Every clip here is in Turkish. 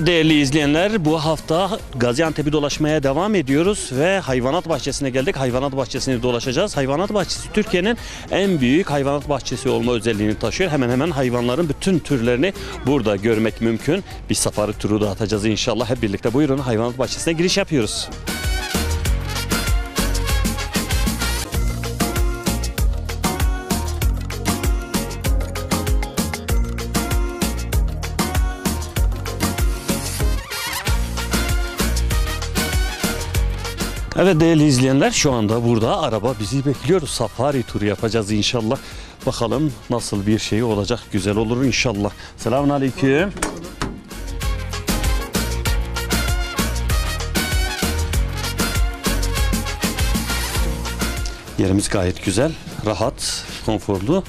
Evet değerli izleyenler, bu hafta Gaziantep'i dolaşmaya devam ediyoruz ve hayvanat bahçesine geldik. Hayvanat bahçesini dolaşacağız. Hayvanat bahçesi Türkiye'nin en büyük hayvanat bahçesi olma özelliğini taşıyor. Hemen hemen hayvanların bütün türlerini burada görmek mümkün. Bir safari turu da atacağız inşallah hep birlikte. Buyurun, hayvanat bahçesine giriş yapıyoruz. Evet değerli izleyenler, şu anda burada araba bizi bekliyor. Safari turu yapacağız inşallah. Bakalım nasıl bir şey olacak, güzel olur inşallah. Selamünaleyküm. Yerimiz gayet güzel, rahat, konforlu.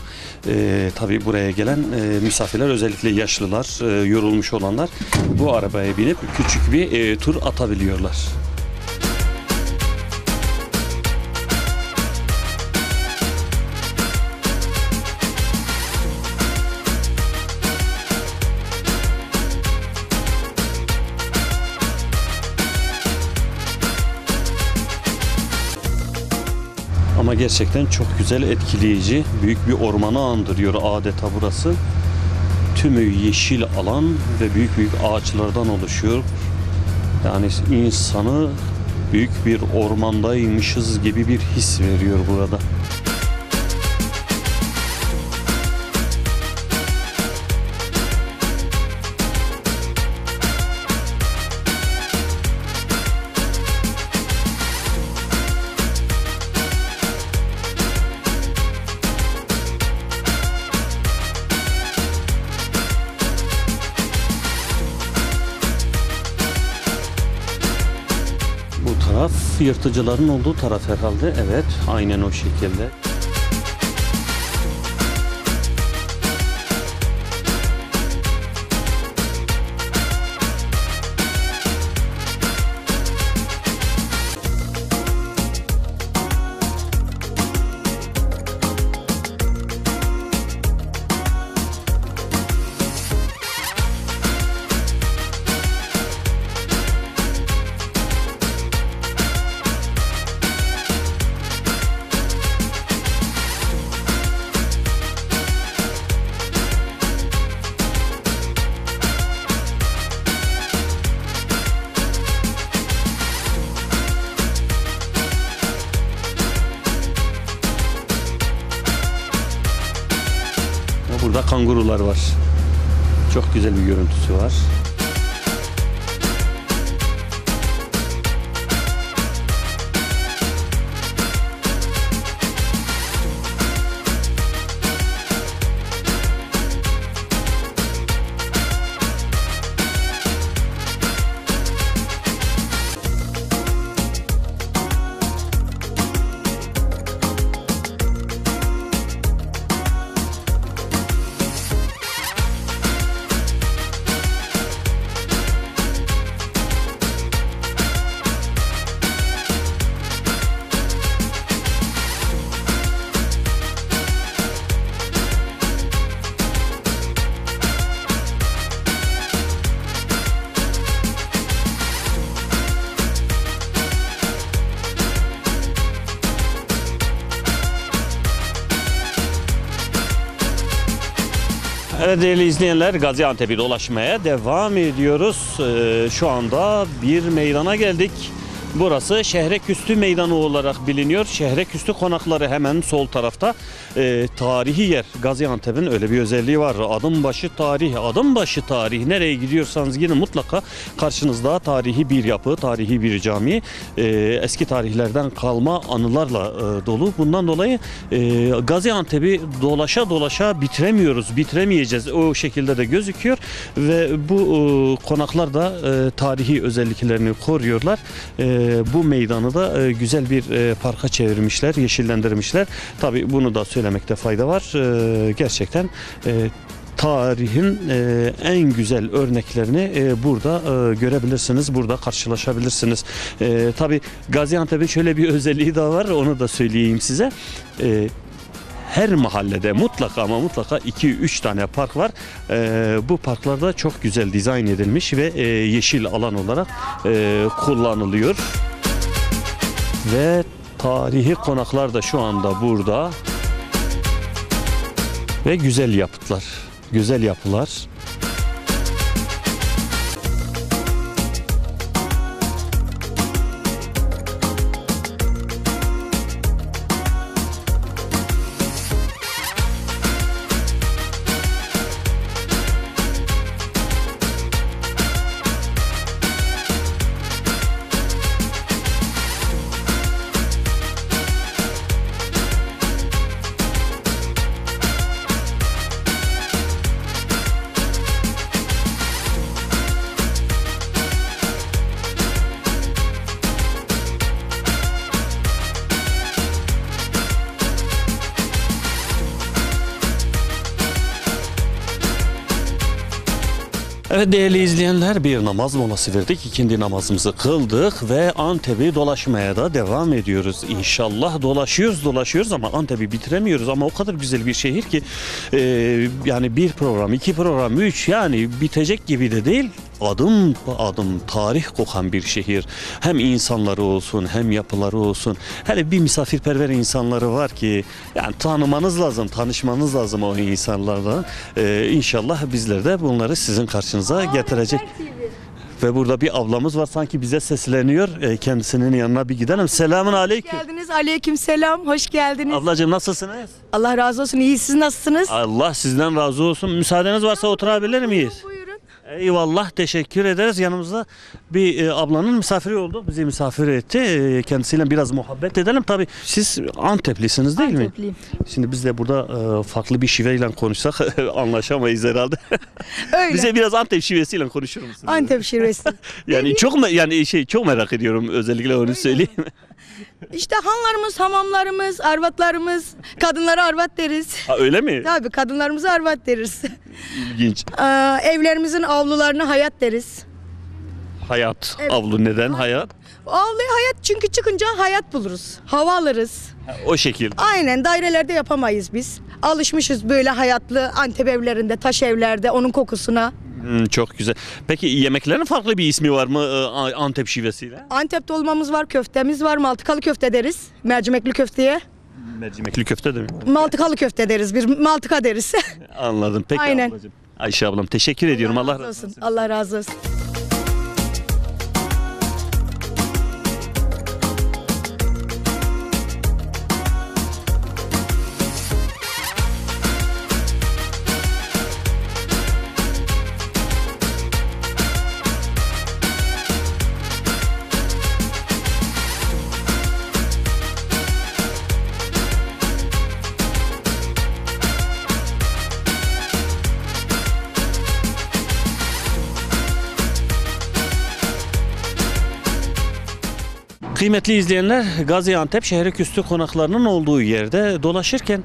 Tabii buraya gelen misafirler, özellikle yaşlılar, yorulmuş olanlar bu arabaya binip küçük bir tur atabiliyorlar. Ama gerçekten çok güzel, etkileyici, büyük bir ormanı andırıyor adeta burası. Tümü yeşil alan ve büyük büyük ağaçlardan oluşuyor. Yani insanı büyük bir ormandaymışız gibi bir his veriyor burada. Yırtıcıların olduğu taraf herhalde. Evet, aynen o şekilde. Burada kangurular var. Çok güzel bir görüntüsü var. Evet değerli izleyenler, Gaziantep'i dolaşmaya devam ediyoruz. Şu anda bir meydana geldik. Burası Şehreküstü Meydanı olarak biliniyor. Şehreküstü konakları hemen sol tarafta. Tarihi yer. Gaziantep'in öyle bir özelliği var. Adım başı tarih, adım başı tarih. Nereye gidiyorsanız gidin mutlaka karşınızda tarihi bir yapı, tarihi bir cami. Eski tarihlerden kalma anılarla dolu. Bundan dolayı Gaziantep'i dolaşa dolaşa bitiremiyoruz, bitiremeyeceğiz. O şekilde de gözüküyor. Ve bu konaklar da tarihi özelliklerini koruyorlar. Bu meydanı da güzel bir parka çevirmişler, yeşillendirmişler. Tabii bunu da söylemekte fayda var. Gerçekten tarihin en güzel örneklerini burada görebilirsiniz, burada karşılaşabilirsiniz. Tabii Gaziantep'in şöyle bir özelliği daha var, onu da söyleyeyim size. her mahallede mutlaka ama mutlaka 2-3 tane park var. Bu parklarda çok güzel dizayn edilmiş ve yeşil alan olarak kullanılıyor. Ve tarihi konaklar da şu anda burada. Ve güzel yapıtlar, güzel yapılar. Evet değerli izleyenler, bir namaz molası verdik. İkindi namazımızı kıldık ve Antep'i dolaşmaya da devam ediyoruz. İnşallah dolaşıyoruz ama Antep'i bitiremiyoruz. Ama o kadar güzel bir şehir ki yani bir program, iki program, üç, yani bitecek gibi de değil. Adım adım tarih kokan bir şehir. Hem insanları olsun hem yapıları olsun. Hele bir misafirperver insanları var ki yani tanımanız lazım, tanışmanız lazım o insanlarla. İnşallah bizler de bunları sizin karşınıza getirecek. Ve burada bir ablamız var, sanki bize sesleniyor. Kendisinin yanına bir gidelim. Selamun aleyküm. Hoş geldiniz. Aleyküm selam. Hoş geldiniz. Ablacığım nasılsınız? Allah razı olsun. İyi, siz nasılsınız? Allah sizden razı olsun. Müsaadeniz varsa oturabilir miyiz? Buyurun. Eyvallah, teşekkür ederiz. Yanımızda bir ablanın misafiri oldu. Bizi misafir etti. Kendisiyle biraz muhabbet edelim. Tabii siz Anteplisiniz değil mi? Antepliyim. Şimdi biz de burada farklı bir şiveyle konuşsak anlaşamayız herhalde. Öyle. Bize biraz Antep şivesiyle konuşur musunuz? Antep şivesi. Yani çok merak ediyorum, özellikle onu söyleyeyim. İşte hanlarımız, hamamlarımız, arvatlarımız. Kadınlara arvat deriz. Ha, öyle mi? Tabii kadınlarımıza arvat deriz. İlginç. Evlerimizin avlularına hayat deriz. Hayat, Evet. avlu neden hayat? Avluya hayat, çünkü çıkınca hayat buluruz. Hava alırız. Ha, o şekilde. Aynen, dairelerde yapamayız biz. Alışmışız böyle hayatlı Antep evlerinde, taş evlerde onun kokusuna. Çok güzel. Peki yemeklerin farklı bir ismi var mı Antep şivesiyle? Antep dolmamız var, köftemiz var. Maltıkalı köfte deriz. Mercimekli köfteye. Mercimekli köfte de mi? Maltıkalı köfte deriz. Bir maltıka deriz. Anladım. Peki Aynen. ablacığım. Ayşe ablam teşekkür ediyorum. Allah razı olsun. Allah razı olsun. Kıymetli izleyenler, Gaziantep Şehreküstü konaklarının olduğu yerde dolaşırken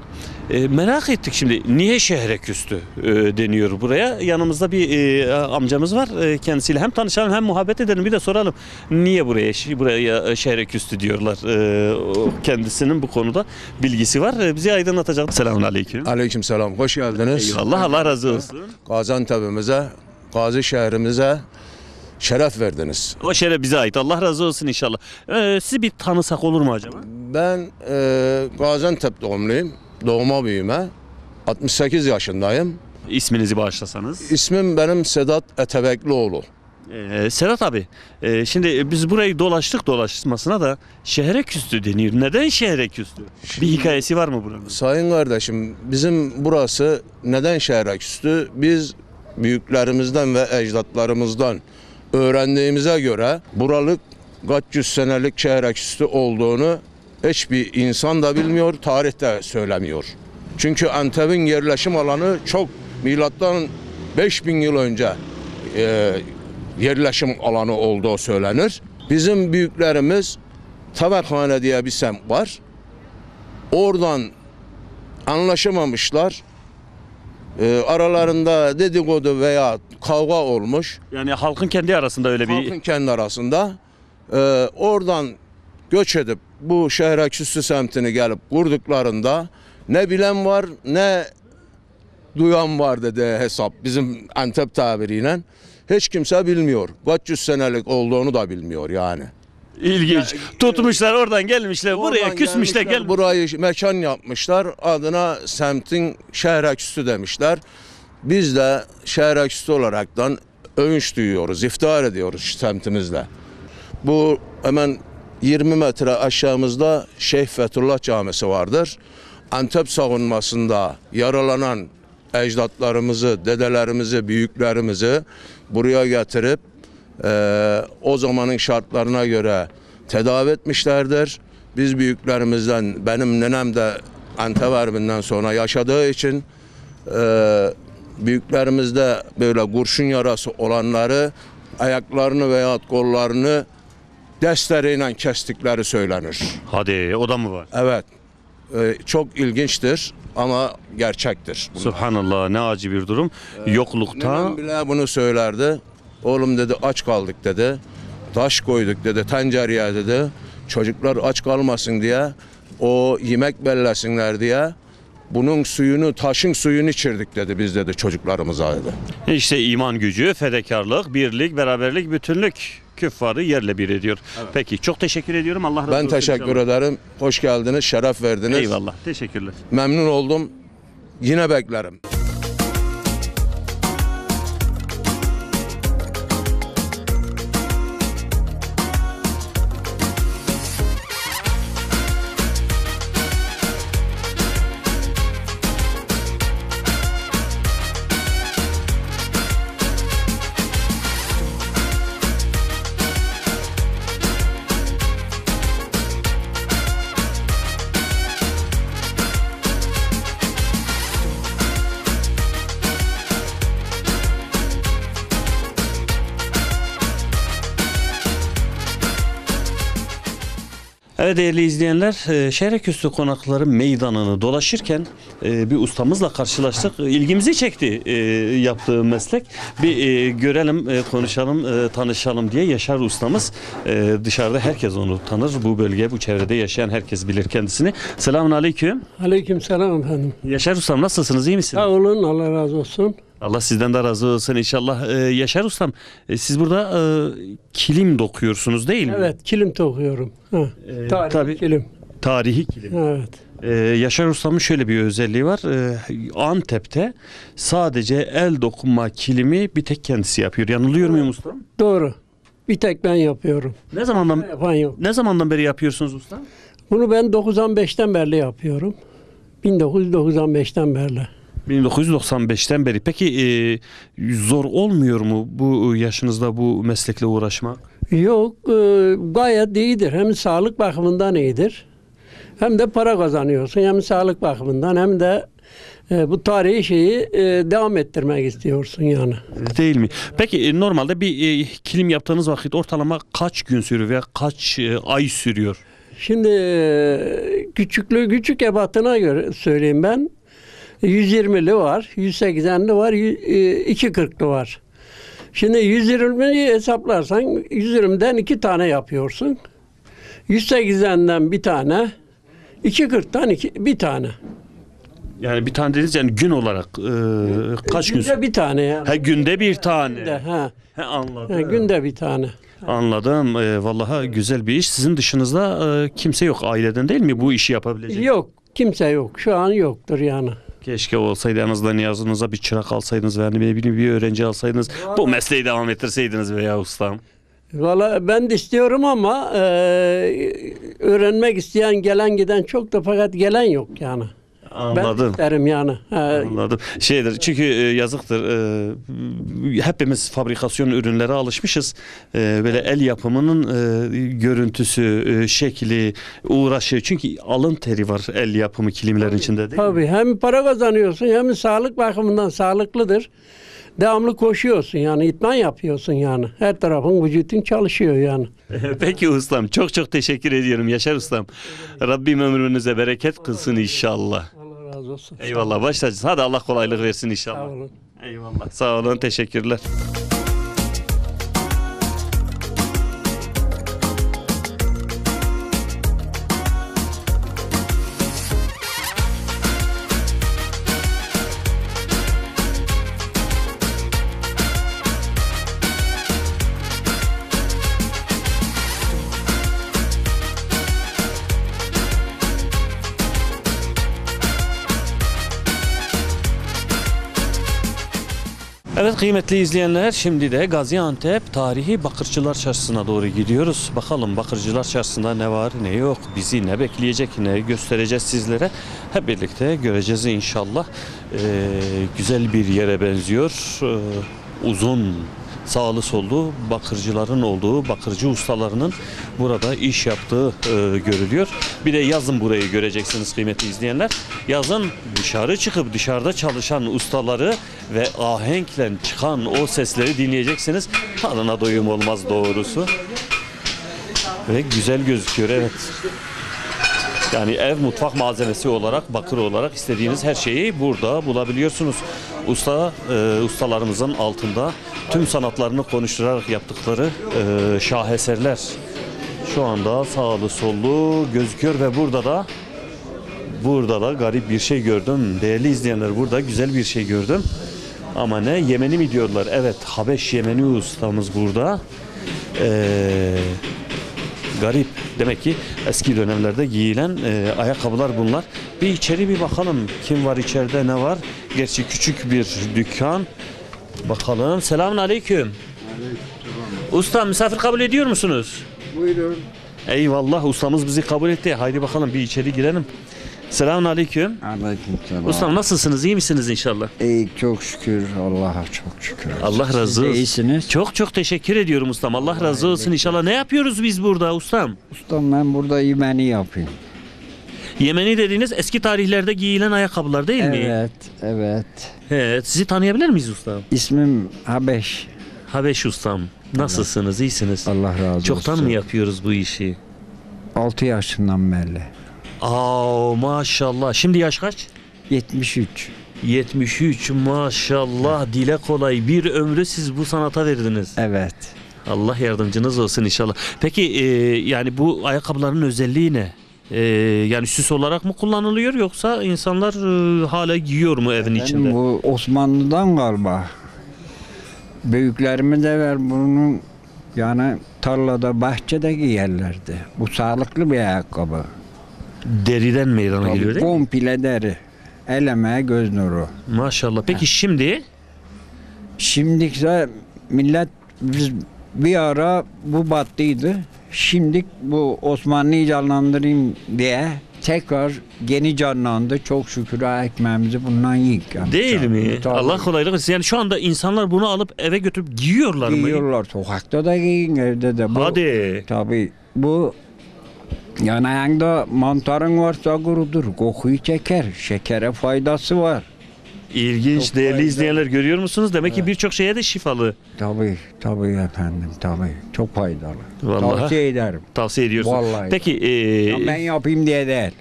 merak ettik şimdi niye Şehreküstü deniyor buraya. Yanımızda bir amcamız var. Kendisiyle hem tanışalım hem muhabbet edelim, bir de soralım niye buraya Şehreküstü diyorlar. Kendisinin bu konuda bilgisi var. Bizi aydınlatacak. Selamun aleyküm. Aleyküm selam. Hoş geldiniz. Eyvallah, Allah razı olsun. Gaziantep'imize, Gazi şehrimize şeref verdiniz. O şeref bize ait. Allah razı olsun inşallah. Sizi bir tanısak olur mu acaba? Ben Gaziantep doğumluyum. Doğma büyüme. 68 yaşındayım. İsminizi bağışlasanız. İsmim benim Sedat Etebeklioğlu. Serhat abi, şimdi biz burayı dolaşmasına da Şehreküstü deniyor. Neden Şehreküstü? Bir hikayesi var mı buranın? Sayın kardeşim, bizim burası neden şehreküstü? Biz büyüklerimizden ve ecdatlarımızdan öğrendiğimize göre buralık kaç yüz senelik şehreküstü olduğunu hiçbir insan da bilmiyor, tarih de söylemiyor. Çünkü Antep'in yerleşim alanı çok, milattan 5000 yıl önce yerleşim alanı olduğu söylenir. Bizim büyüklerimiz Tabakhane diye bir semt var. Oradan anlaşamamışlar. Aralarında dedikodu veya kavga olmuş. Yani halkın kendi arasında öyle bir... Halkın kendi arasında. Oradan göç edip bu Şehreküstü semtini gelip kurduklarında Ne bilen var ne duyan var dedi hesap bizim Antep tabiriyle. Hiç kimse bilmiyor. Kaç yüz senelik olduğunu da bilmiyor yani. İlginç. Tutmuşlar oradan gelmişler buraya Oradan küsmüşler gelmişler, burayı mekan yapmışlar. Adına semtin şehreküstü demişler. Biz de şehreküstü olaraktan övünç duyuyoruz, iftihar ediyoruz semtimizle. Bu hemen 20 metre aşağımızda Şeyh Fethullah Camisi vardır. Antep savunmasında yaralanan ecdatlarımızı, dedelerimizi, büyüklerimizi buraya getirip o zamanın şartlarına göre tedavi etmişlerdir. Biz büyüklerimizden, benim nenem de Antep Harbi'nden sonra yaşadığı için büyüklerimizde böyle kurşun yarası olanları ayaklarını veya kollarını destereyle kestikleri söylenir. Hadi o da mı var? Evet. Çok ilginçtir ama gerçektir. Subhanallah, ne acı bir durum. Yoklukta Nenem bile bunu söylerdi. Oğlum dedi aç kaldık dedi. Taş koyduk dedi tencereye dedi. Çocuklar aç kalmasın diye o yemek bellesinler diye bunun suyunu, taşın suyunu içirdik dedi biz dedi çocuklarımıza dedi. işte iman gücü, fedakarlık, birlik, beraberlik, bütünlük küffarı yerle bir ediyor. Evet. Peki çok teşekkür ediyorum. Allah razı olsun. Ben teşekkür ederim. Hoş geldiniz, şeref verdiniz. Eyvallah. Teşekkürler. Memnun oldum. Yine beklerim. Evet değerli izleyenler, Şehreküstü Konakları Meydanı'nı dolaşırken bir ustamızla karşılaştık. İlgimizi çekti yaptığı meslek. Bir görelim, konuşalım, tanışalım diye. Yaşar ustamız, dışarıda herkes onu tanır. Bu bölge, bu çevrede yaşayan herkes bilir kendisini. Selamun aleyküm. Aleyküm selam efendim. Yaşar ustam nasılsınız, iyi misiniz? Sağ olun, Allah razı olsun. Allah sizden de razı olsun inşallah. Yaşar ustam, siz burada kilim dokuyorsunuz değil mi? Evet, kilim tokuyorum. Tarihi tabii. kilim. Tarihi kilim. Evet. Yaşar ustamın şöyle bir özelliği var. Antep'te sadece el dokuma kilimi bir tek kendisi yapıyor. Yanılıyor muyum ustam? Doğru. Bir tek ben yapıyorum. Yapan yok. Ne zamandan beri yapıyorsunuz usta? Bunu ben 95'ten beri yapıyorum. 1995'ten beri. 1995'ten beri. Peki zor olmuyor mu bu yaşınızda bu meslekle uğraşmak? Yok, gayet iyidir. Hem sağlık bakımından iyidir. Hem de para kazanıyorsun. Hem sağlık bakımından hem de bu tarihi şeyi devam ettirmek istiyorsun yani. Değil mi? Peki normalde bir kilim yaptığınız vakit ortalama kaç gün sürüyor veya kaç ay sürüyor? Şimdi küçük ebatına göre söyleyeyim ben. 120'li var, 180'li var, 240'lı var. Şimdi 120'yi hesaplarsan 120'den 2 tane yapıyorsun. 180'den bir tane, 240'tan bir tane. Yani bir tane dediniz yani gün olarak kaç gün? Günde bir tane yani. Ha, günde bir tane. Günde, Anladım. günde bir tane. Anladım. Vallahi güzel bir iş. Sizin dışınızda kimse yok aileden değil mi bu işi yapabilecek? Yok, kimse yok. Şu an yoktur yani. Keşke olsaydı, en azından yazınıza bir çırak alsaydınız veya bir öğrenci alsaydınız. Bu mesleği devam ettirseydiniz veya ustam. Valla ben de istiyorum ama öğrenmek isteyen gelen giden çok da fakat gelen yok yani. Anladım. Ben isterim yani. Anladım. Çünkü yazıktır. Hepimiz fabrikasyon ürünlere alışmışız. Böyle el yapımının görüntüsü, şekli, uğraşı. Çünkü alın teri var el yapımı kilimlerin içinde değil mi? Tabii. Hem para kazanıyorsun hem sağlık bakımından sağlıklıdır. Devamlı koşuyorsun yani, idman yapıyorsun yani. Her tarafın vücudun çalışıyor yani. Peki ustam, çok teşekkür ediyorum Yaşar ustam. Rabbim ömrünüze bereket kılsın inşallah. Allah razı olsun. Eyvallah, baş tacısınız. Hadi Allah kolaylık versin inşallah. Sağ olun. Eyvallah. Sağ olun, teşekkürler. Evet kıymetli izleyenler, şimdi de Gaziantep tarihi Bakırcılar Çarşısı'na doğru gidiyoruz. Bakalım Bakırcılar Çarşısı'nda ne var ne yok, bizi ne bekleyecek, ne göstereceğiz sizlere. Hep birlikte göreceğiz inşallah. Güzel bir yere benziyor. Uzun sağlı sollu bakırcıların olduğu, bakırcı ustalarının burada iş yaptığı görülüyor. Bir de yazın burayı göreceksiniz kıymetli izleyenler. Yazın dışarı çıkıp dışarıda çalışan ustaları ve ahenkle çıkan o sesleri dinleyeceksiniz. Tadına doyum olmaz doğrusu. Ve güzel gözüküyor, evet. Yani ev mutfak malzemesi olarak, bakır olarak istediğiniz her şeyi burada bulabiliyorsunuz. Ustalarımızın altında tüm sanatlarını konuşturarak yaptıkları şaheserler şu anda sağlı sollu gözüküyor ve burada da garip bir şey gördüm. Değerli izleyenler, burada güzel bir şey gördüm. Ama ne? Yemeni mi diyorlar? Evet, Habeş Yemeni ustamız burada. Garip. Demek ki eski dönemlerde giyilen ayakkabılar bunlar. Bir içeri bir bakalım. Kim var içeride, ne var? Gerçi küçük bir dükkan. Bakalım. Selamun aleyküm. Usta, misafir kabul ediyor musunuz? Buyurun. Eyvallah, ustamız bizi kabul etti. Haydi bakalım bir içeri girelim. Selamun aleyküm. Aleykümselam. Ustam nasılsınız? İyi misiniz inşallah? İyi, çok şükür. Allah'a çok şükür. Allah razı Siz de olsun. iyisiniz. Çok teşekkür ediyorum ustam. Allah razı olsun inşallah. Ne yapıyoruz biz burada ustam? Ustam, ben burada yemeni yapayım. Yemeni dediğiniz eski tarihlerde giyilen ayakkabılar değil mi? Evet, evet. Evet. Sizi tanıyabilir miyiz ustam? İsmim Habeş. Habeş ustam. Nasılsınız? İyisiniz? Allah razı olsun. Çoktan mı yapıyoruz bu işi? 6 yaşından beri. Aa, maşallah. Şimdi yaş kaç? 73. 73 maşallah. Dile kolay. Bir ömrü siz bu sanata verdiniz. Evet. Allah yardımcınız olsun inşallah. Peki yani bu ayakkabıların özelliği ne? Yani süs olarak mı kullanılıyor yoksa insanlar hala giyiyor mu evin içinde? Benim bu Osmanlı'dan galiba. Büyüklerimiz de ver bunun, yani tarlada, bahçede giyerlerdi. Bu sağlıklı bir ayakkabı. Deriden meydana geliyor değil mi? Komple deri. El emeği, göz nuru. Maşallah. Peki şimdi? Şimdikse millet, biz bir ara bu battıydı. Şimdi bu Osmanlı'yı canlandırayım diye tekrar yeni canlandı. Çok şükür ekmeğimizi bundan yiyik. Yani. Değil mi? Tabii. Allah kolaylık versin. Yani şu anda insanlar bunu alıp eve götürüp giyiyorlar mı? Giyiyorlar. Sokakta da giyin, evde de. Bu, Hadi. tabii bu, yani yanında mantarın varsa kurudur. Kokuyu çeker. Şekere faydası var. İlginç. Çok Değerli faydalı. izleyenler, görüyor musunuz? Demek ki birçok şeye de şifalı. Tabii, tabii efendim, tabii. Çok faydalı. Vallahi. Tavsiye ederim. Tavsiye ediyorsun. Vallahi. Peki Ya ben yapayım diye değil.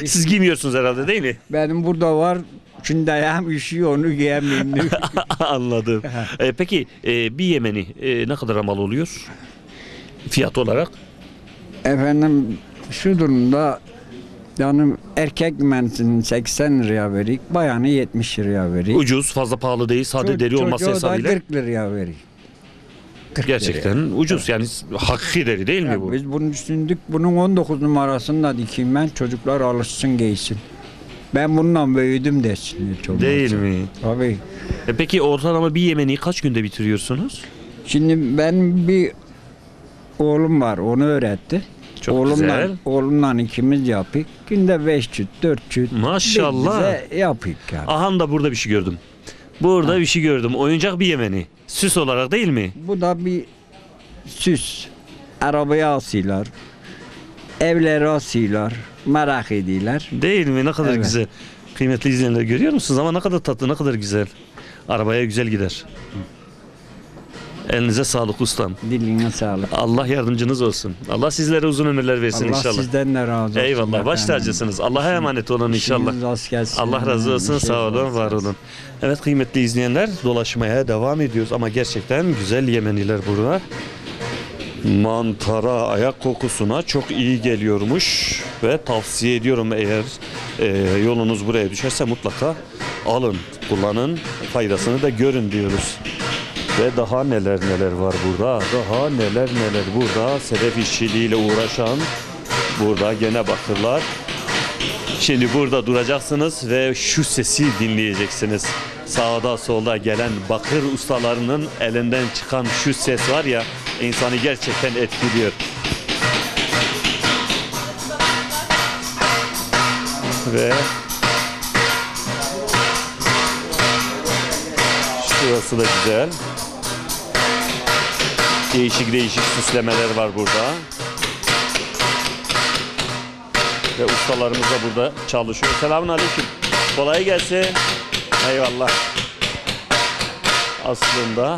siz giymiyorsunuz herhalde değil mi? Benim burada var. Şimdi ayağım üşüyor, onu giyemeyeyim. Anladım. Peki bir yemeni ne kadar mal oluyor? Fiyat olarak? Efendim, şu durumda yani erkek mensinin 80 liraya verik, bayanı 70 liraya verik. Ucuz, fazla pahalı değil. Sade deri olması Çocuğa da hesabıyla. 40 liraya verik. 40 Gerçekten liraya. ucuz. Yani hakiki deri değil mi Ya bu? biz bunu düşündük, bunun 19 numarasını da dikeyim ben, çocuklar alışsın, giysin. Ben bununla büyüdüm desin. Değil mi? Tabii. Peki ortalama bir yemeni kaç günde bitiriyorsunuz? Şimdi ben bir oğlum var, onu öğretti. Çok güzel. Oğlumla ikimiz yapık. Günde 500, 400. Maşallah. Bize yapık yani. Aha da burada bir şey gördüm. Burada bir şey gördüm. Oyuncak bir yemeni. Süs olarak değil mi? Bu da bir süs. Arabaya asıyorlar. Evlere asıyorlar. Merak ediyorlar. Değil mi? Ne kadar Evet. güzel. Kıymetli izleyenler, görüyor musunuz? Ama ne kadar tatlı, ne kadar güzel. Arabaya güzel gider. Elinize sağlık ustam. Diline sağlık. Allah yardımcınız olsun. Allah sizlere uzun ömürler versin Allah inşallah. sizden de razı olsun. Eyvallah. Baş efendim. tacısınız. Allah'a emanet olun inşallah. İşiniz rast gelsin. Allah razı olsun. Bir şey Sağ olun, olmaz. var olun. Evet kıymetli izleyenler, dolaşmaya devam ediyoruz ama gerçekten güzel Yemeniler burada. Mantara, ayak kokusuna çok iyi geliyormuş ve tavsiye ediyorum, eğer yolunuz buraya düşerse mutlaka alın, kullanın, faydasını da görün diyoruz. Ve daha neler var burada, daha neler burada, sedef işçiliğiyle uğraşan, burada gene bakırlar. Şimdi burada duracaksınız ve şu sesi dinleyeceksiniz. sağda solda gelen bakır ustalarının elinden çıkan şu ses var ya, insanı gerçekten etkiliyor. Ve şurası da güzel. Değişik değişik süslemeler var burada. Ve ustalarımız da burada çalışıyor. Selamünaleyküm. Kolay gelsin. Eyvallah. Aslında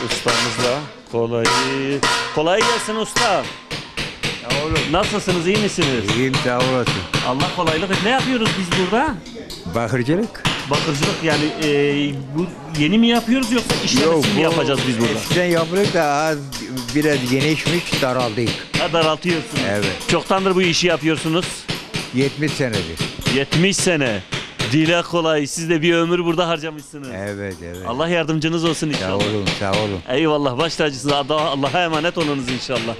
ustamız da kolay gelsin usta. Nasılsınız, iyi misiniz? İyiyim, sağ olasın. Allah kolaylık versin. Ne yapıyoruz biz burada? Bakırcılık? Bakırcılık yani bu yeni mi yapıyoruz yoksa işlemesini mi yapacağız biz burada? Eskiden yapılır da az biraz genişmiş, daraldık. Ha, daraltıyorsunuz. Evet. Çoktandır bu işi yapıyorsunuz. 70 senedir. 70 sene. Dile kolay. Siz de bir ömür burada harcamışsınız. Evet. Allah yardımcınız olsun Sağ inşallah. olun, sağ olun. Eyvallah. Baş tacısınız. Allah'a emanet olunuz inşallah.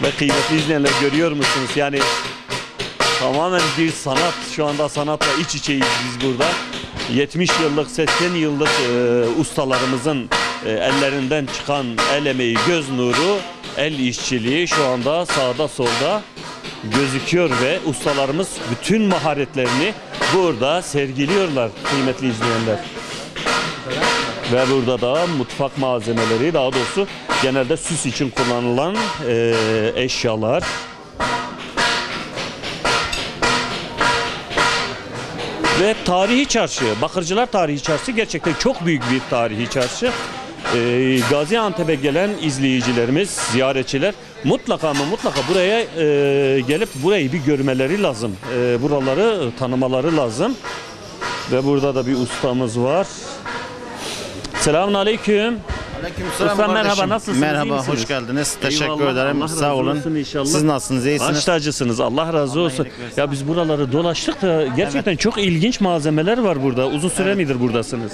Ve kıymetli izleyenler, görüyor musunuz? Yani tamamen bir sanat. Şu anda sanatla iç içeyiz biz burada. 70 yıllık, 80 yıllık ustalarımızın ellerinden çıkan el emeği, göz nuru, el işçiliği şu anda sağda solda gözüküyor ve ustalarımız bütün maharetlerini burada sergiliyorlar kıymetli izleyenler. Ve burada da mutfak malzemeleri, daha doğrusu genelde süs için kullanılan eşyalar. Ve tarihi çarşı, Bakırcılar Tarihi Çarşı gerçekten çok büyük bir tarihi çarşı. Gaziantep'e gelen izleyicilerimiz, ziyaretçiler mutlaka ama mutlaka buraya gelip burayı bir görmeleri lazım. Buraları tanımaları lazım. Ve burada da bir ustamız var. Selamünaleyküm. Aleykümselam Ustam merhaba, kardeşim. nasılsınız, iyi Merhaba, misiniz? hoş geldiniz. Teşekkür Eyvallah, ederim. Allah razı Sağ olun. olsun inşallah. Siz nasılsınız? İyisiniz? Baş tacısınız. Allah razı olsun. iyilik versin. Ya biz buraları dolaştık da gerçekten çok ilginç malzemeler var burada. Uzun süre midir buradasınız?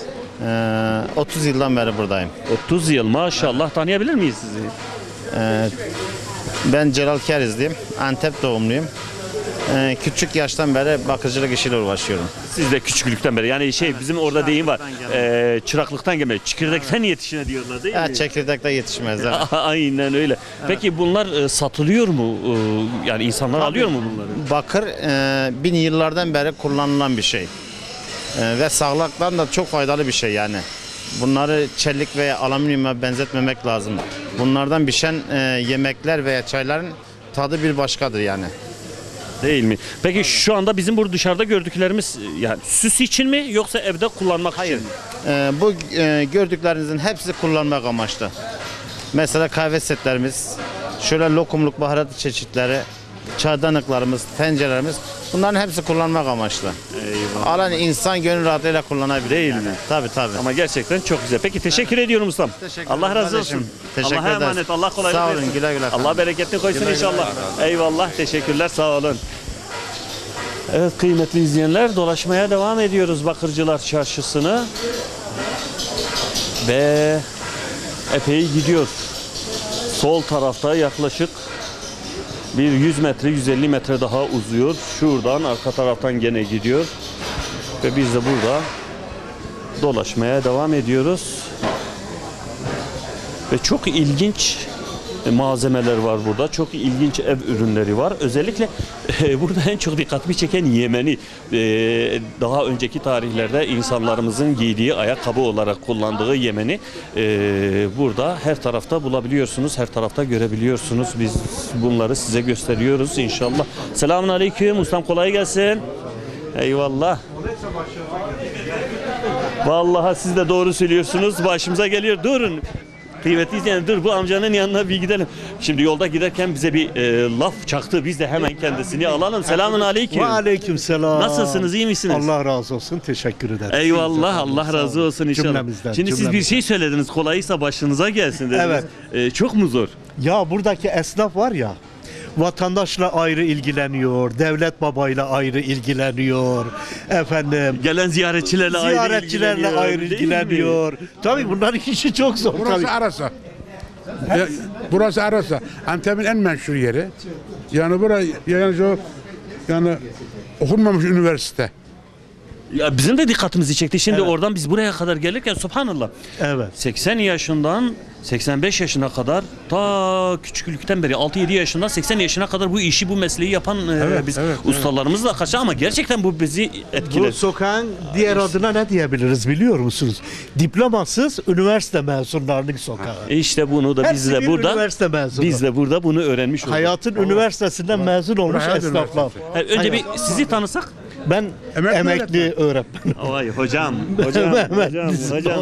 30 yıldan beri buradayım. 30 yıl maşallah. Tanıyabilir miyiz sizi? Ben Celal Kerizliyim. Antep doğumluyum. Küçük yaştan beri bakıcılık işiyle uğraşıyorum. Siz de küçüklükten beri. Yani bizim orada deyim var. Çıraklıktan gelme. Çekirdekten yetişine diyorlar değil mi? Çekirdekte yetişmezler. Aynen öyle. Peki bunlar satılıyor mu? Yani insanlar alıyor mu bunları? Bakır bin yıllardan beri kullanılan bir şey. Ve sağlıktan da çok faydalı bir şey yani. Bunları çelik veya alüminyuma benzetmemek lazım. Bunlardan pişen yemekler veya çayların tadı bir başkadır yani. Değil mi? Peki şu anda bizim burada dışarıda gördüklerimiz yani süs için mi yoksa evde kullanmak için mi? Bu gördüklerinizin hepsi kullanmak amaçlı. Mesela kahve setlerimiz, şöyle lokumluk baharat çeşitleri, çaydanlıklarımız, tencerelerimiz, bunların hepsi kullanmak amaçlı. Eyvallah. Alan insan gönül rahatlığıyla kullanabilir. Değil yani. mi? Tabii tabii. Ama gerçekten çok güzel. Peki teşekkür ediyorum ustam. Teşekkür Allah ederim razı kardeşim. olsun. Teşekkür Allah'a ederiz. emanet. Allah kolaylık Sağ olun, versin. güle güle efendim. Allah bereketli koysun Güle güle. inşallah. Eyvallah. Teşekkürler. Sağ olun. Evet kıymetli izleyenler, dolaşmaya devam ediyoruz Bakırcılar Çarşısı'nı. Ve epey gidiyor. Sol tarafta yaklaşık bir 100 metre, 150 metre daha uzuyor. Şuradan arka taraftan gene gidiyor. Ve biz de burada dolaşmaya devam ediyoruz. Ve çok ilginç malzemeler var burada. Çok ilginç ev ürünleri var. Özellikle burada en çok dikkatimi çeken Yemeni. Daha önceki tarihlerde insanlarımızın giydiği ayakkabı olarak kullandığı Yemeni burada her tarafta bulabiliyorsunuz. Her tarafta görebiliyorsunuz. Biz bunları size gösteriyoruz inşallah. Selamünaleyküm. Ustam kolay gelsin. Eyvallah. Vallahi siz de doğru söylüyorsunuz. Başımıza geliyor. Durun. Kıymetli izleyenler, dur bu amcanın yanına bir gidelim. Şimdi yolda giderken bize bir laf çaktı. Biz de hemen kendisini alalım. Selamun aleyküm. Ve aleyküm selam. Nasılsınız, iyi misiniz? Allah razı olsun, teşekkür ederim. Eyvallah, Efendim, Allah sağ razı olun. olsun inşallah. Cümlemizden, Şimdi siz bir cümlemizden. şey söylediniz, kolaysa başınıza gelsin dediniz. Çok mu zor? Ya buradaki esnaf var ya, vatandaşla ayrı ilgileniyor, devlet babayla ayrı ilgileniyor, efendim, Gelen ziyaretçilerle ziyaretçilerle ayrı değil mi? ilgileniyor. Tabii bunların işi çok zor. Burası Tabii. Arasa. Burası Arasa. Antep'in en meşhur yeri. Yani burası yani okunmamış üniversite. Ya bizim de dikkatimizi çekti. Şimdi oradan biz buraya kadar gelirken subhanallah. Evet. 80 yaşından 85 yaşına kadar ta küçüklükten beri 6-7 yaşından 80 yaşına kadar bu işi bu mesleği yapan biz ustalarımız da kaç ama gerçekten bu bizi Bu etkiledi. sokağın diğer adına ne diyebiliriz biliyor musunuz? Diplomasız üniversite mezunlarının sokağı. İşte bunu da biz Hepsi de bir burada üniversite mezunu. biz de burada bunu öğrenmiş olduk. Hayatın üniversitesinden mezun olmuş Hayat esnaflar. Önce bir sizi tanısak. Ben Emekli emekli öğretmenim. Vay hocam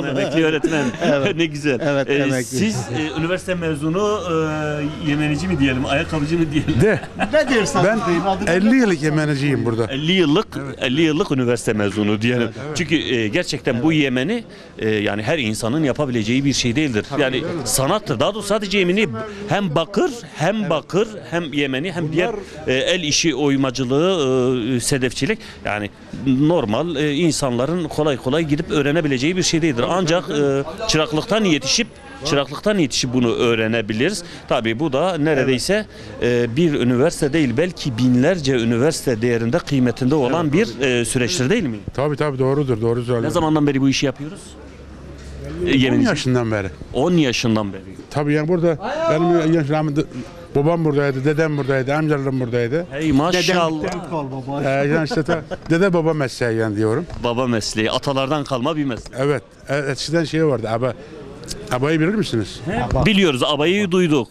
emekli öğretmen. Ne güzel. Evet, emekli. Siz üniversite mezunu yemenici mi diyelim, ayakkabıcı mı diyelim? De Ne diyorsun? ben 50 yıllık yemeneciyim burada. 50 yıllık üniversite mezunu diyelim. Çünkü gerçekten bu yemeni yani her insanın yapabileceği bir şey değildir. Yani sanattır. Daha doğrusu sadece yemeni hem bakır hem yemeni hem diğer el işi oymacılığı, sedefçilik yani normal insanların kolay kolay gidip öğrenebileceği bir şey değildir. Ancak çıraklıktan yetişip bunu öğrenebiliriz. Tabii bu da neredeyse bir üniversite değil belki binlerce üniversite değerinde kıymetinde olan bir süreçtir değil mi? Tabii doğrudur, doğru Ne söylüyorsun. zamandan beri bu işi yapıyoruz? 10 yaşından beri. 10 yaşından beri. Tabii yani burada benim yaşlarımda babam buradaydı, dedem buradaydı, amcalarım buradaydı. Hey maşallah. Yani işte dede baba mesleği yani diyorum. Baba mesleği, atalardan kalma bir meslek. Evet, eskiden şey vardı, abayı bilir misiniz? Biliyoruz, abayı duyduk.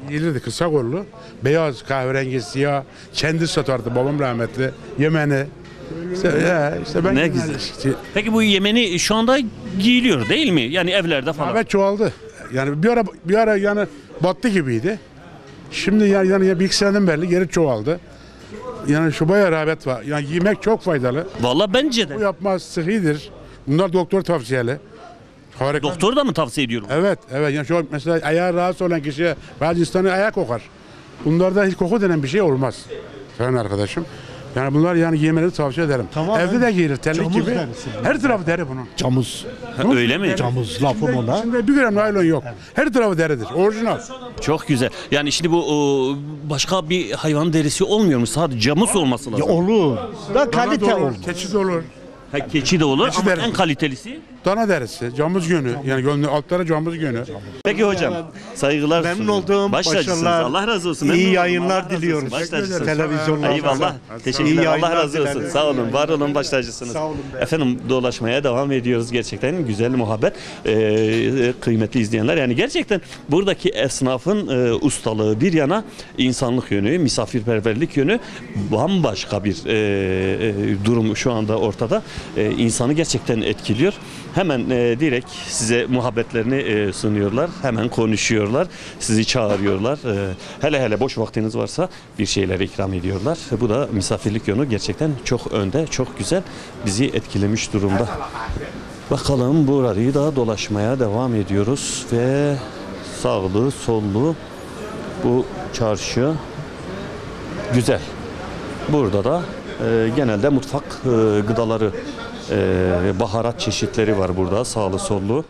Gelirdi kısa kollu, beyaz, kahverengi, siyah, kendi satardı babam rahmetli, yemeni. İşte ben Ne güzel. Peki bu yemeni şu anda giyiliyor değil mi? Yani evlerde falan. Evet çoğaldı. Yani bir ara yani battı gibiydi. Şimdi yani bir iki seneden beri geri çoğaldı. Yani şu bayağı rağbet var. Yani yemek çok faydalı. Vallahi bence Bu de. yapmaz sıhhidir. Bunlar doktor tavsiyeli. Harika. Doktor da mı tavsiye ediyorum? Evet. Yani şu mesela ayağı rahatsız olan kişiye bazı insanın ayağı kokar. Bunlarda hiç koku denen bir şey olmaz. Sayın arkadaşım. Yani bunlar yani yemeni tavsiye ederim. Tamam. Evde de giyilir terlik Camuz gibi. derisi. Her tarafı deri bunun. Camuz. Öyle mi? Camuz lafım ona. İçinde bir gram naylon yok. Her tarafı deridir. Orijinal. Çok güzel. Yani şimdi bu başka bir hayvan derisi olmuyor mu? Sadece camus olması lazım. Olur. Da kalite olur. Keçi de olur. Ha, keçi de olur Keçi ama derisi. en kalitelisi. Dana derisi, camuz günü. Yani gönlü altlara camuz günü. Peki hocam. Saygılar. Memnun sunuyorum. oldum. Baş tacısınız. Başarılar. Allah razı olsun. İyi Memnun oldum. yayınlar Allah razı olsun. diliyoruz. Baş tacısınız. Televizyonlarda. Eyvallah. İyi Teşekkürler. Allah yayınlar razı olsun. dileriz. Sağ olun. Var olun. Baş tacısınız. Sağ olun. Efendim dolaşmaya devam ediyoruz gerçekten. Güzel muhabbet. Kıymetli izleyenler. Yani gerçekten buradaki esnafın ustalığı bir yana insanlık yönü, misafirperverlik yönü bambaşka bir durum şu anda ortada. İnsanı gerçekten etkiliyor. Hemen direkt size muhabbetlerini sunuyorlar. Hemen konuşuyorlar. Sizi çağırıyorlar. Hele boş vaktiniz varsa bir şeyler ikram ediyorlar. Bu da misafirlik yönü gerçekten çok önde, çok güzel. Bizi etkilemiş durumda. Bakalım burayı da dolaşmaya devam ediyoruz ve sağlı, sollu bu çarşı güzel. Burada da genelde mutfak gıdaları, baharat çeşitleri var burada sağlı sollu.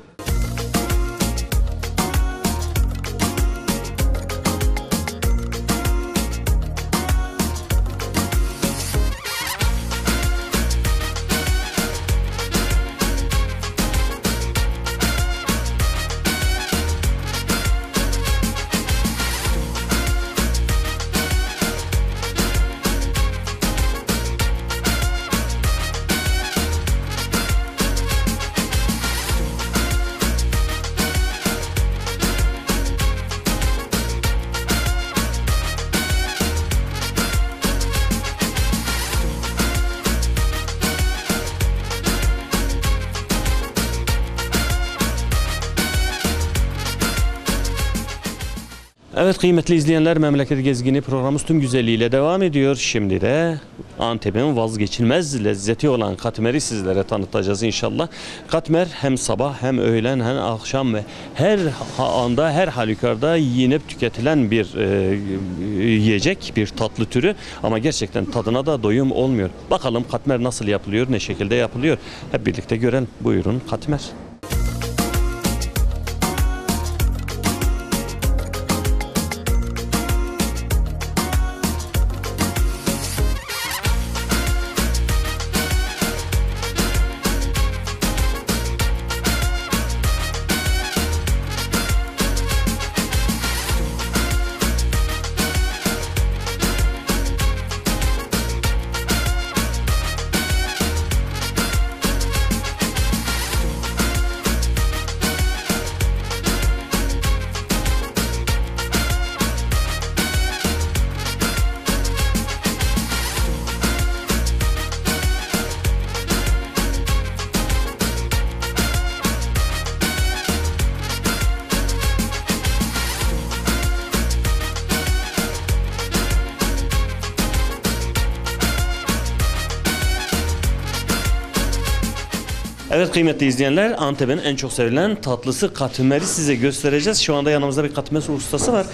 Evet kıymetli izleyenler, Memleket Gezgini programımız tüm güzelliğiyle devam ediyor. Şimdi de Antep'in vazgeçilmez lezzeti olan katmeri sizlere tanıtacağız inşallah. Katmer hem sabah hem öğlen hem akşam ve her anda her halükarda yiyinip tüketilen bir yiyecek, bir tatlı türü ama gerçekten tadına da doyum olmuyor. Bakalım katmer nasıl yapılıyor, ne şekilde yapılıyor? Hep birlikte görelim. Buyurun katmer. Evet kıymetli izleyenler, Antep'in en çok sevilen tatlısı katmeri size göstereceğiz. Şu anda yanımızda bir katmer ustası var.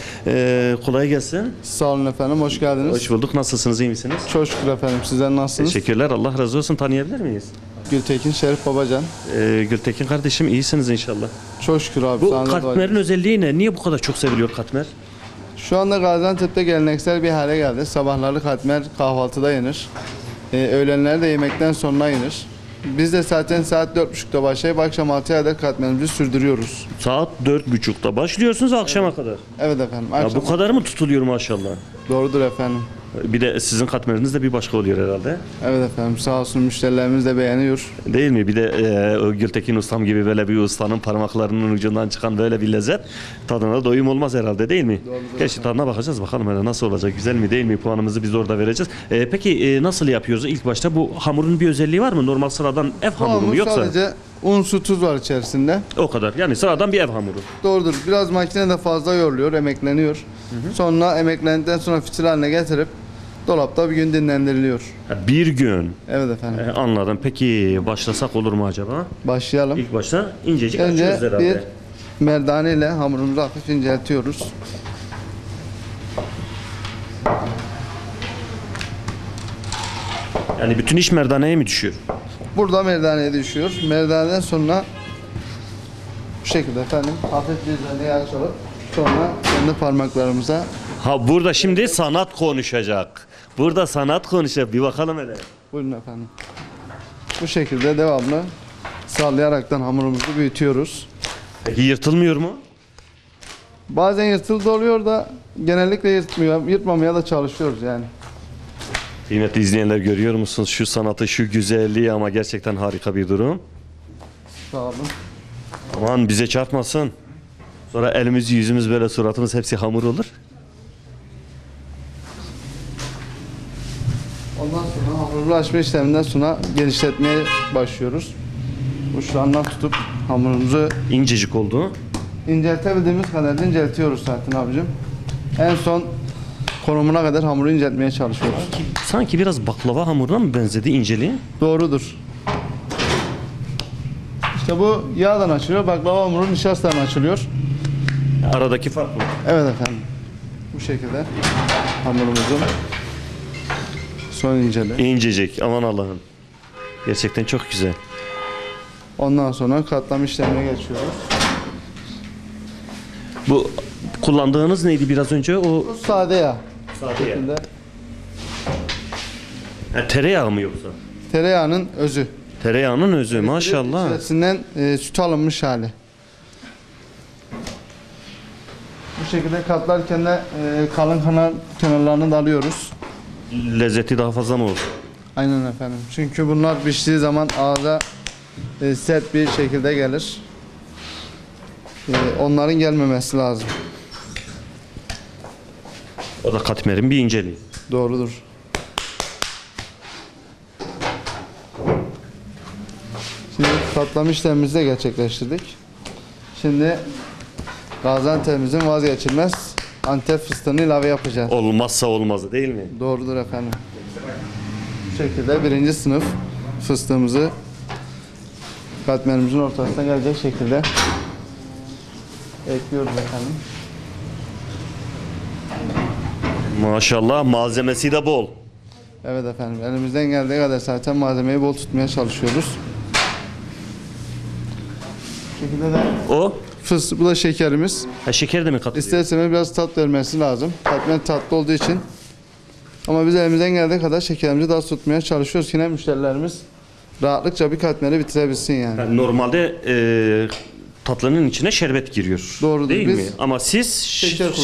Kolay gelsin. Sağ olun efendim, hoş geldiniz. Hoş bulduk. Nasılsınız, iyi misiniz? Çok şükür efendim, sizler nasılsınız? Teşekkürler. Allah razı olsun. Tanıyabilir miyiz? Gültekin Şerif Babacan. Gültekin kardeşim, iyisiniz inşallah. Çok şükür abi. Bu sana da katmerin dua özelliği ne? Niye bu kadar çok seviliyor katmer? Şu anda Gaziantep'te geleneksel bir hale geldi. Sabahları katmer kahvaltıda yenir. Öğlenleri de yemekten sonra yenir. Biz de zaten saat 4.30'da başlayıp akşam 6'ya kadar katmerimizi sürdürüyoruz. Saat 4.30'da başlıyorsunuz akşama kadar. Evet efendim. Ya Akşam bu kadar mı tutuluyor maşallah? Doğrudur efendim. Bir de sizin katmeriniz de bir başka oluyor herhalde. Evet efendim, sağ olsun müşterilerimiz de beğeniyor. Değil mi? Bir de o Gültekin ustam gibi böyle bir ustanın parmaklarının ucundan çıkan böyle bir lezzet tadına doyum olmaz herhalde, değil mi? Gerçi tadına bakacağız bakalım hele nasıl olacak, güzel mi değil mi, puanımızı biz orada vereceğiz. Peki nasıl yapıyoruz? İlk başta bu hamurun bir özelliği var mı? Normal sıradan ev hamuru mu Hamur yoksa? sadece un, su, tuz var içerisinde. O kadar. Yani sıradan bir ev hamuru. Doğrudur. Biraz makinede fazla yoruluyor, emekleniyor. Sonra emeklendikten sonra fitil haline getirip dolapta bir gün dinlendiriliyor. Bir gün. Evet efendim. Anladım. Peki başlasak olur mu acaba? Başlayalım. İlk başta incecik Önce açıyoruz herhalde. bir merdane ile hamurumuzu hafif inceltiyoruz. Yani bütün iş merdaneye mi düşüyor? Burada merdaneye düşüyor. Merdaneden sonra bu şekilde efendim hafif bir üzerine açalım. Sonra kendi parmaklarımıza Ha burada şimdi sanat konuşacak. Burada sanat konuşacak. Bir bakalım hele. buyurun efendim. Bu şekilde devamlı sallayaraktan hamurumuzu büyütüyoruz. Peki yırtılmıyor mu? Bazen yırtıldı oluyor da genellikle yırtmamaya da çalışıyoruz yani. Kıymetli izleyenler, görüyor musunuz şu sanatı, şu güzelliği, ama gerçekten harika bir durum. Sağ olun. Aman bize çarpmasın. Sonra elimiz, yüzümüz, böyle suratımız hepsi hamur olur. Ondan sonra hamuru açma işleminden sonra genişletmeye başlıyoruz. Uçlarından tutup hamurumuzu İncecik oldu. inceltebildiğimiz kadar da inceltiyoruz zaten abicim. En son konumuna kadar hamuru inceltmeye çalışıyoruz. Sanki biraz baklava hamuruna mı benzedi inceliği? Doğrudur. İşte bu yağdan açılıyor, baklava hamuru nişastadan açılıyor. Aradaki fark bu. Evet efendim. Bu şekilde hamurumuzun son inceliği. İncecik, aman Allah'ım. Gerçekten çok güzel. Ondan sonra katlama işlemine geçiyoruz. Bu kullandığınız neydi biraz önce? O Bu sade yağ. Sade Bu şekilde tereyağı mı yoksa? tereyağının özü. Tereyağının özü maşallah. İçerisinden süt alınmış hali. Bu şekilde katlarken de kalın kenarlarını da alıyoruz. Lezzeti daha fazla mı olur? Aynen efendim. Çünkü bunlar piştiği zaman ağza sert bir şekilde gelir. Onların gelmemesi lazım. O da katmerin bir inceliği. Doğrudur. Şimdi katlama işlemimizi de gerçekleştirdik. Şimdi Gaziantep'imizin vazgeçilmez Antep fıstığını ilave yapacağız. Olmazsa olmazı değil mi? Doğrudur efendim. Bu şekilde birinci sınıf fıstığımızı katmerimizin ortasına gelecek şekilde ekliyoruz efendim. Maşallah, malzemesi de bol. Evet efendim, elimizden geldiği kadar zaten malzemeyi bol tutmaya çalışıyoruz. Bu şekilde de O? bu da şekerimiz. Ha, şeker de mi katılıyor? İsterseniz biraz tat vermesi lazım. Katmer tatlı olduğu için. Ama biz elimizden geldiği kadar şekerimizi daha tutmaya çalışıyoruz. Yine müşterilerimiz rahatlıkça bir katmeri bitirebilsin yani. Yani normalde tatlının içine şerbet giriyor. Doğrudur. Değil Biz mi? Ama siz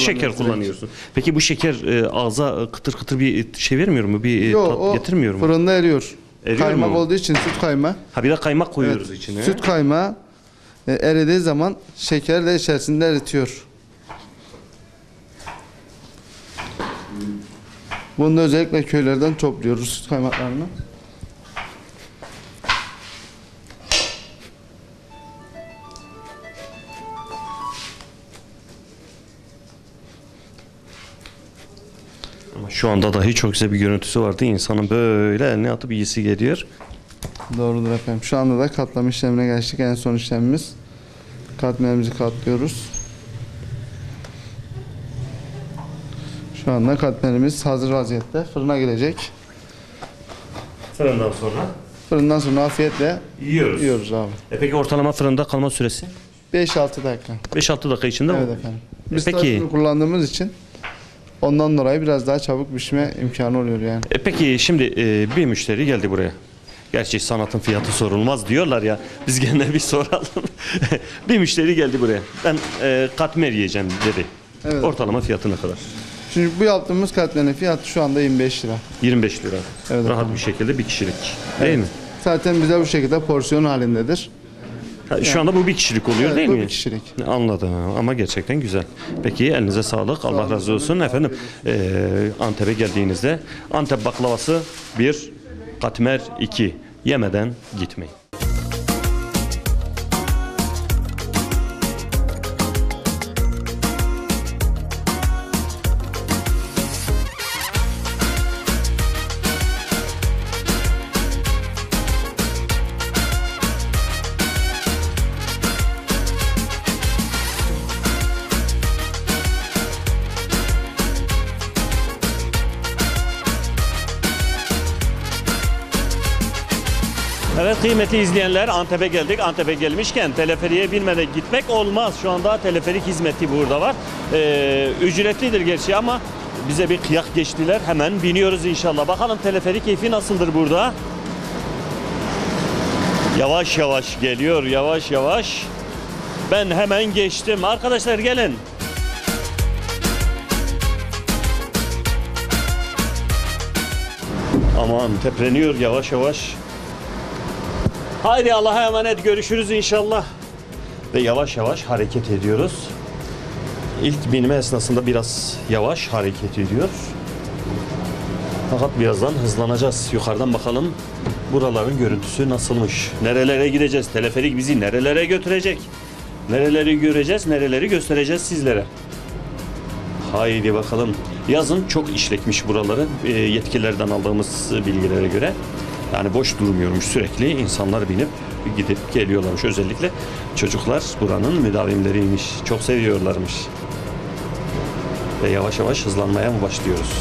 şeker kullanıyorsunuz. Peki bu şeker ağza kıtır kıtır bir şey vermiyor mu? Bir tat getirmiyor mu? Fırında eriyor. Eriyor Kaymak mu? olduğu için süt kaymağı. Ha, bir de kaymak koyuyoruz Evet, içine. süt kaymağı eridiği zaman şeker de içerisinde eritiyor. Bunu da özellikle köylerden topluyoruz süt kaymaklarını. Ama şu anda dahi çok güzel bir görüntüsü vardı. İnsanın böyle eline atıp iyisi geliyor. Doğrudur efendim. Şu anda da katlama işlemine geçtik. En son işlemimiz. Katmerimizi katlıyoruz. Şu anda katmerimiz hazır vaziyette. Fırına girecek. Fırından sonra Fırından sonra afiyetle yiyoruz abi. Peki ortalama fırında kalma süresi? 5-6 dakika. 5-6 dakika içinde mi? Evet efendim. Biz Peki. taşını kullandığımız için ondan dolayı biraz daha çabuk pişme imkanı oluyor yani. Peki şimdi bir müşteri geldi buraya. Gerçi sanatın fiyatı sorulmaz diyorlar ya. Biz gene bir soralım. Bir müşteri geldi buraya. Ben katmer yiyeceğim dedi. Evet. Ortalama fiyatı ne kadar? Şimdi bu yaptığımız katmerin fiyatı şu anda 25 lira. 25 lira. Evet Rahat efendim. bir şekilde bir kişilik. Değil mi? Zaten bize bu şekilde porsiyon halindedir. Şu anda bu bir kişilik oluyor Evet, değil bu mi? bir kişilik. Anladım ama gerçekten güzel. Peki elinize sağlık. Allah razı olsun. Efendim Antep'e geldiğinizde Antep baklavası 1, katmer 2. Yemeden gitmeyin. Evet kıymetli izleyenler, Antep'e geldik. Antep'e gelmişken teleferiğe binmeden gitmek olmaz. Şu anda teleferik hizmeti burada var. Ücretlidir gerçi ama bize bir kıyak geçtiler. Hemen biniyoruz inşallah. Bakalım teleferik keyfi nasıldır burada? Yavaş yavaş geliyor, yavaş yavaş. Ben hemen geçtim. Arkadaşlar gelin. Aman tepreniyor yavaş yavaş. Haydi Allah'a emanet, görüşürüz inşallah. Ve yavaş yavaş hareket ediyoruz. İlk binme esnasında biraz yavaş hareket ediyor. Fakat birazdan hızlanacağız. Yukarıdan bakalım buraların görüntüsü nasılmış. Nerelere gideceğiz? Teleferik bizi nerelere götürecek? Nereleri göreceğiz? Nereleri göstereceğiz sizlere? Haydi bakalım. Yazın çok işlekmiş buraları. Yetkililerden aldığımız bilgilere göre. Yani boş durmuyormuş, sürekli insanlar binip gidip geliyorlarmış. Özellikle çocuklar buranın müdavimleriymiş. Çok seviyorlarmış. Ve yavaş yavaş hızlanmaya mı başlıyoruz?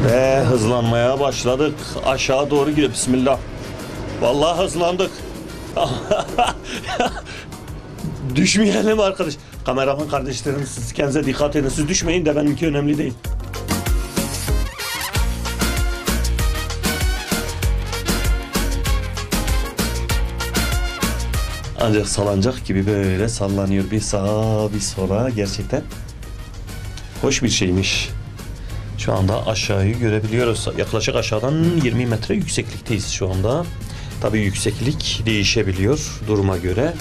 Ve hızlanmaya başladık. Aşağı doğru gidiyor. Bismillah. Vallahi hızlandık. Düşmeyelim arkadaş. Kameraman kardeşlerim, siz kendinize dikkat edin. Siz düşmeyin de benimki önemli değil. Ancak salıncak gibi böyle sallanıyor. Bir sağa bir sola, gerçekten hoş bir şeymiş. Şu anda aşağıyı görebiliyoruz. Yaklaşık aşağıdan 20 metre yükseklikteyiz şu anda. Tabii yükseklik değişebiliyor duruma göre.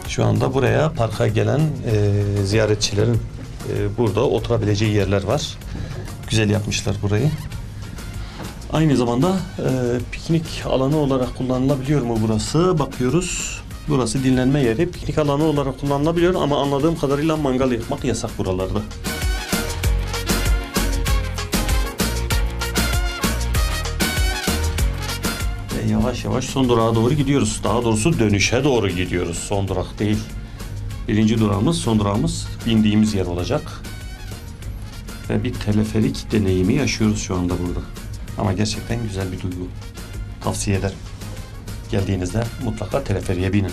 Şu anda buraya parka gelen ziyaretçilerin burada oturabileceği yerler var. Güzel yapmışlar burayı. Aynı zamanda piknik alanı olarak kullanılabiliyor mu burası? Bakıyoruz. Burası dinlenme yeri. Piknik alanı olarak kullanılabiliyor ama anladığım kadarıyla mangal yakmak yasak buralarda. Yavaş yavaş son durağa doğru gidiyoruz. Daha doğrusu dönüşe doğru gidiyoruz. Son durak değil. Birinci durağımız, son durağımız bindiğimiz yer olacak. Ve bir teleferik deneyimi yaşıyoruz şu anda burada. Ama gerçekten güzel bir duygu. Tavsiye ederim. Geldiğinizde mutlaka teleferiğe binin.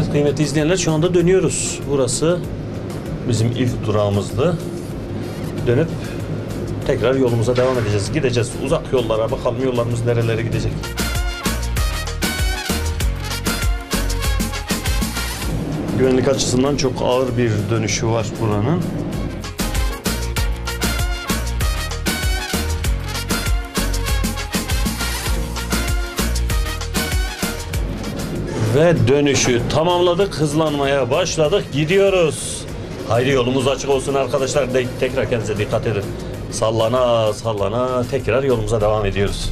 Evet kıymetli izleyenler, şu anda dönüyoruz. Burası bizim ilk durağımızdı. Dönüp tekrar yolumuza devam edeceğiz. Gideceğiz uzak yollara, bakalım yollarımız nerelere gidecek. Güvenlik açısından çok ağır bir dönüşü var buranın. Ve dönüşü tamamladık, hızlanmaya başladık, gidiyoruz. Haydi yolumuz açık olsun arkadaşlar. Tekrar kendinize dikkat edin. Sallana sallana tekrar yolumuza devam ediyoruz.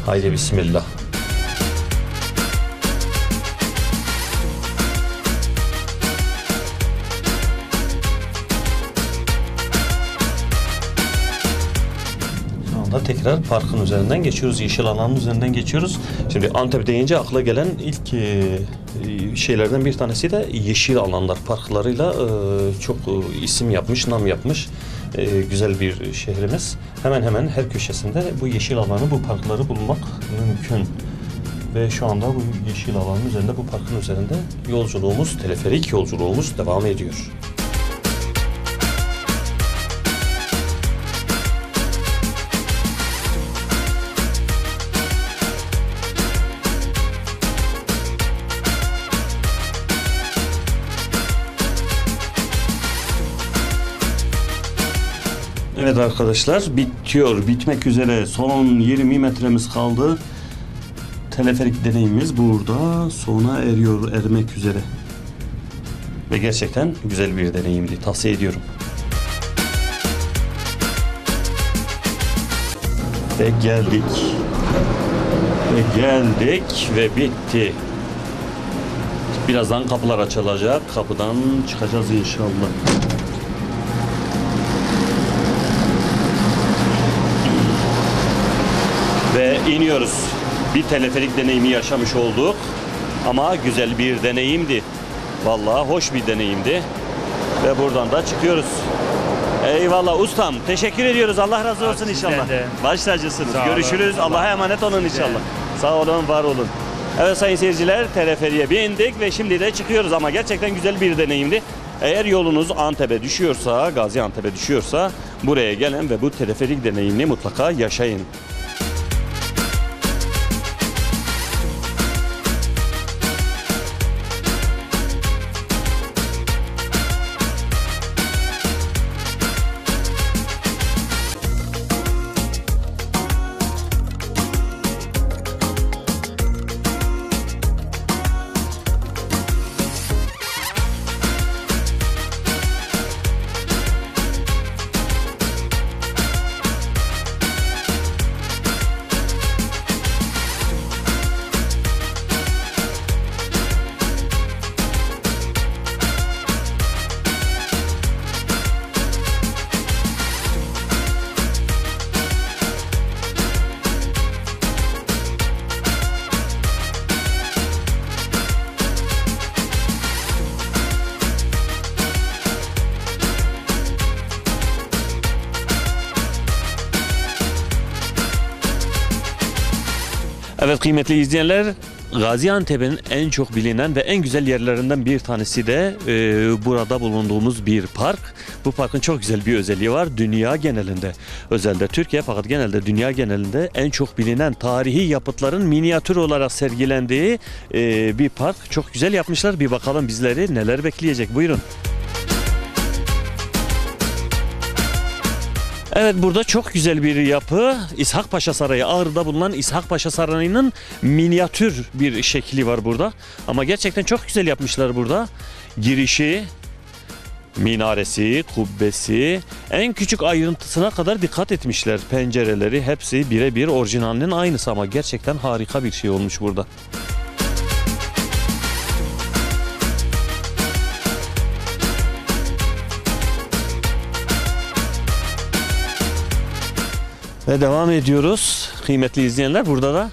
Haydi bismillah. Tekrar parkın üzerinden geçiyoruz, yeşil alanın üzerinden geçiyoruz. Şimdi Antep deyince akla gelen ilk şeylerden bir tanesi de yeşil alanlar. Parklarıyla çok isim yapmış, nam yapmış güzel bir şehrimiz. Hemen hemen her köşesinde bu yeşil alanı, bu parkları bulmak mümkün. Ve şu anda bu yeşil alanın üzerinde, bu parkın üzerinde yolculuğumuz, teleferik yolculuğumuz devam ediyor. Evet arkadaşlar, bitmek üzere. Son 20 metremiz kaldı. Teleferik deneyimimiz burada sona ermek üzere. Ve gerçekten güzel bir deneyimdi. Tavsiye ediyorum. Ve geldik ve bitti. Birazdan kapılar açılacak. Kapıdan çıkacağız inşallah. Ve iniyoruz. Bir teleferik deneyimi yaşamış olduk. Ama güzel bir deneyimdi. Vallahi hoş bir deneyimdi. Ve buradan da çıkıyoruz. Eyvallah ustam. Teşekkür ediyoruz. Allah razı olsun inşallah. Baş tacısınız. Görüşürüz. Allah'a emanet olun inşallah. Sağ olun, var olun. Evet sayın seyirciler, teleferiye bindik ve şimdi de çıkıyoruz ama gerçekten güzel bir deneyimdi. Eğer yolunuz Antep'e düşüyorsa, Gaziantep'e düşüyorsa buraya gelin ve bu teleferik deneyimini mutlaka yaşayın. Evet kıymetli izleyenler, Gaziantep'in en çok bilinen ve en güzel yerlerinden bir tanesi de burada bulunduğumuz bir park. Bu parkın çok güzel bir özelliği var. Dünya genelinde, özelde Türkiye fakat genelde dünya genelinde en çok bilinen tarihi yapıtların minyatür olarak sergilendiği bir park. Çok güzel yapmışlar. Bir bakalım bizleri neler bekleyecek. Buyurun. Evet, burada çok güzel bir yapı. İshak Paşa Sarayı, Ağrı'da bulunan İshak Paşa Sarayı'nın minyatür bir şekli var burada. Ama gerçekten çok güzel yapmışlar burada. Girişi, minaresi, kubbesi, en küçük ayrıntısına kadar dikkat etmişler. Pencereleri hepsi birebir orijinalinin aynısı ama gerçekten harika bir şey olmuş burada. Ve devam ediyoruz kıymetli izleyenler. Burada da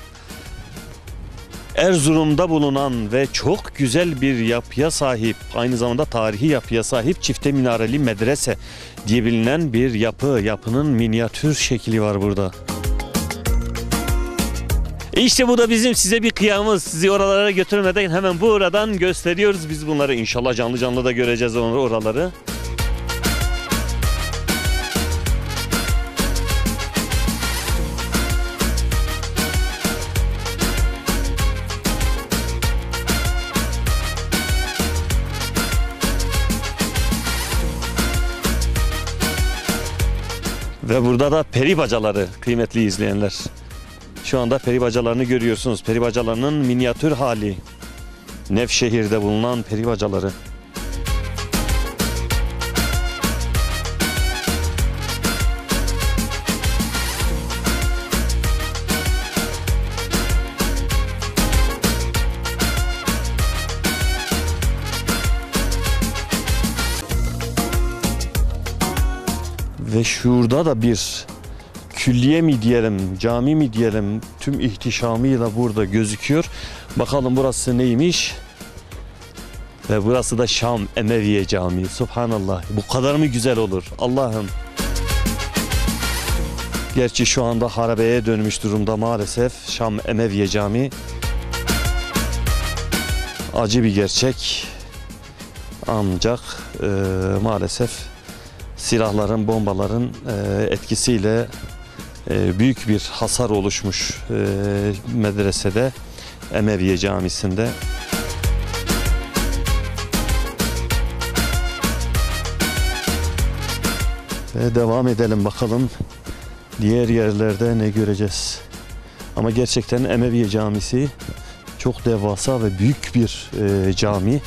Erzurum'da bulunan ve çok güzel bir yapıya sahip, aynı zamanda tarihi yapıya sahip çifte minareli medrese diye bilinen bir yapı. Yapının minyatür şekli var burada. İşte bu da bizim size bir kıyamız. Sizi oralara götürmeden hemen buradan gösteriyoruz biz bunları. İnşallah canlı canlı da göreceğiz oraları. Ve burada da peri bacaları kıymetli izleyenler. Şu anda peri bacalarını görüyorsunuz. Peri bacalarının minyatür hali. Nevşehir'de bulunan peri bacaları. Ve şurada da bir külliye mi diyelim, cami mi diyelim, tüm ihtişamıyla burada gözüküyor. Bakalım burası neymiş? Ve burası da Şam Emeviye Camii. Subhanallah. Bu kadar mı güzel olur? Allah'ım. Gerçi şu anda harabeye dönmüş durumda maalesef Şam Emeviye Camii. Acı bir gerçek. Ancak maalesef silahların, bombaların etkisiyle büyük bir hasar oluşmuş medresede, Emeviye Camisi'nde. Ve devam edelim bakalım diğer yerlerde ne göreceğiz. Ama gerçekten Emeviye Camisi çok devasa ve büyük bir cami.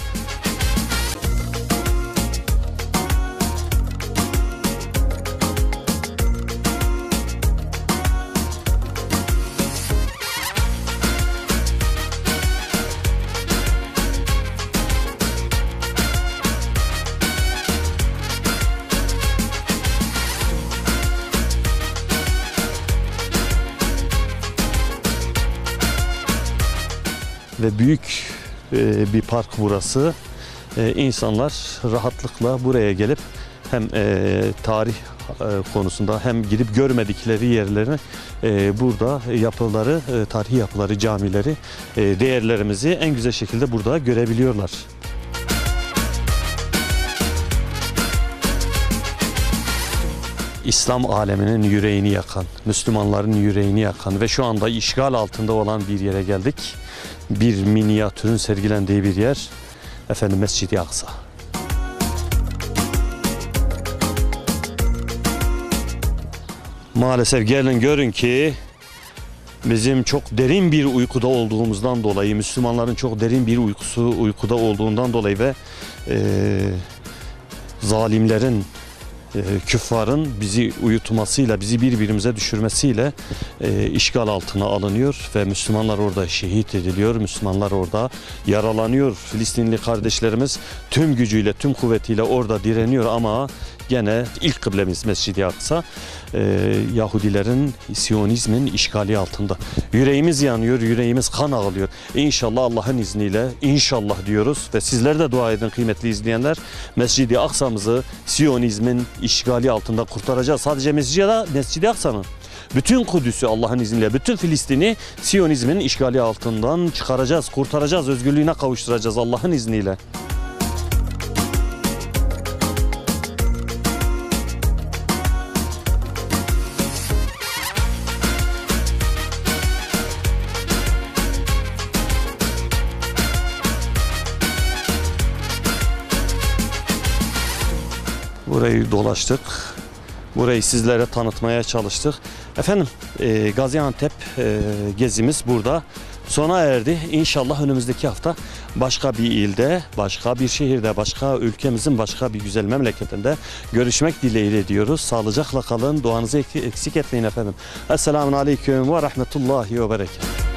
Ve büyük bir park burası. İnsanlar rahatlıkla buraya gelip hem tarih konusunda hem gidip görmedikleri yerlerini burada yapıları, tarihi yapıları, camileri, değerlerimizi en güzel şekilde burada görebiliyorlar. İslam aleminin yüreğini yakan, Müslümanların yüreğini yakan ve şu anda işgal altında olan bir yere geldik. Bir minyatürün sergilendiği bir yer. Efendim Mescid-i Aksa. Maalesef gelin görün ki bizim çok derin bir uykuda olduğumuzdan dolayı, Müslümanların çok derin bir uykuda olduğundan dolayı ve zalimlerin, küffarın bizi uyutmasıyla, bizi birbirimize düşürmesiyle işgal altına alınıyor ve Müslümanlar orada şehit ediliyor, Müslümanlar orada yaralanıyor. Filistinli kardeşlerimiz tüm gücüyle, tüm kuvvetiyle orada direniyor ama gene ilk kıblemiz Mescid-i Aksa Yahudilerin, Siyonizmin işgali altında. Yüreğimiz yanıyor, yüreğimiz kan ağlıyor. İnşallah Allah'ın izniyle, inşallah diyoruz ve sizler de dua edin kıymetli izleyenler. Mescid-i Aksa'mızı Siyonizmin işgali altında kurtaracağız. Sadece Mescid-i Aksa'nın, bütün Kudüs'ü Allah'ın izniyle, bütün Filistin'i Siyonizmin işgali altından çıkaracağız, kurtaracağız, özgürlüğüne kavuşturacağız Allah'ın izniyle. Burayı dolaştık. Burayı sizlere tanıtmaya çalıştık. Efendim Gaziantep gezimiz burada sona erdi. İnşallah önümüzdeki hafta başka bir ilde, başka bir şehirde, başka ülkemizin başka bir güzel memleketinde görüşmek dileğiyle diyoruz. Sağlıcakla kalın. Duanızı eksik etmeyin efendim. Esselamun Aleyküm ve Rahmetullahi ve Berekatuhu.